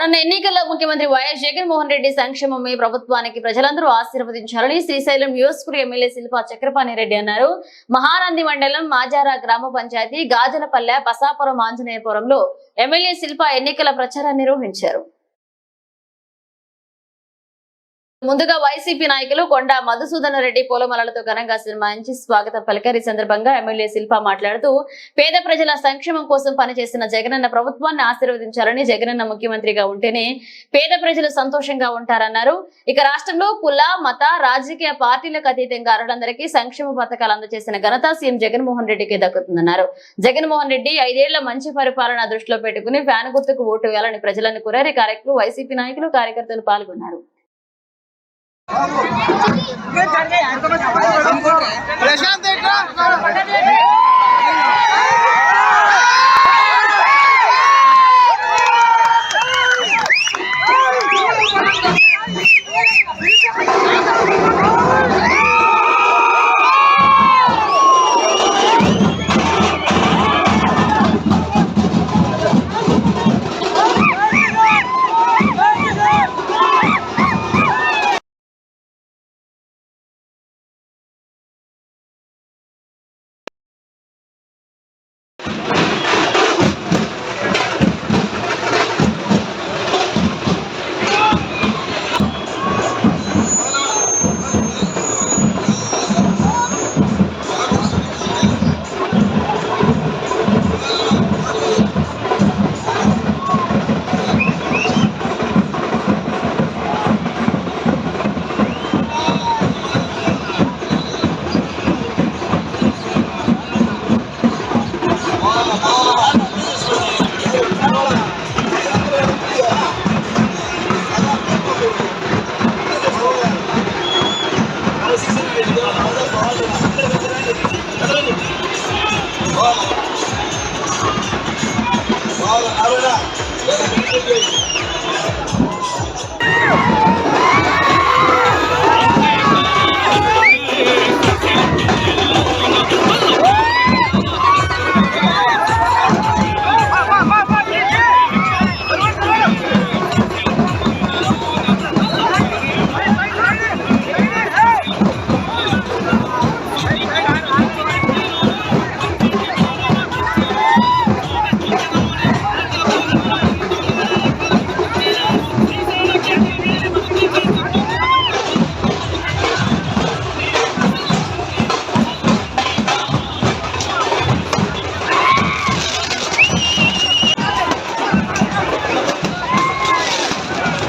ఎన్నికల్లో ముఖ్యమంత్రి వైఎస్ జగన్మోహన్ రెడ్డి సంక్షేమమే ప్రభుత్వానికి ప్రజలందరూ ఆశీర్వదించాలని శ్రీశైలం నియోజకవర్గ ఎమ్మెల్యే శిల్పా చక్రపాణి రెడ్డి అన్నారు. మహానంది మండలం మాజారా గ్రామ పంచాయతీ గాజలపల్లె బసాపురం ఆంజనేయపురంలో ఎమ్మెల్యే శిల్పా ఎన్నికల ప్రచారాన్ని నిర్వహించారు. ముందుగా వైసీపీ నాయకులు కొండా మధుసూదన రెడ్డి పూలమాలలతో ఘనంగా సన్మానించి స్వాగతం పలికారు. ఈ సందర్భంగా ఎమ్మెల్యే శిల్పా మాట్లాడుతూ పేద ప్రజల సంక్షేమం కోసం పనిచేసిన జగనన్న ప్రభుత్వాన్ని ఆశీర్వదించాలని, జగనన్న ముఖ్యమంత్రిగా ఉంటేనే పేద ప్రజలు సంతోషంగా ఉంటారన్నారు. ఇక రాష్ట్రంలో కుల మత రాజకీయ పార్టీలకు అతీతంగా అర్హులందరికీ సంక్షేమ పథకాలు అందజేసిన ఘనత సీఎం జగన్మోహన్ రెడ్డికి దక్కుతుందన్నారు. జగన్మోహన్ రెడ్డి 5 ఏళ్ల మంచి పరిపాలన దృష్టిలో పెట్టుకుని ఫ్యాన్ గుర్తుకు ఓటు వేయాలని ప్రజలను కోరారు. ఈ కార్యక్రమంలో వైసీపీ నాయకులు కార్యకర్తలు పాల్గొన్నారు.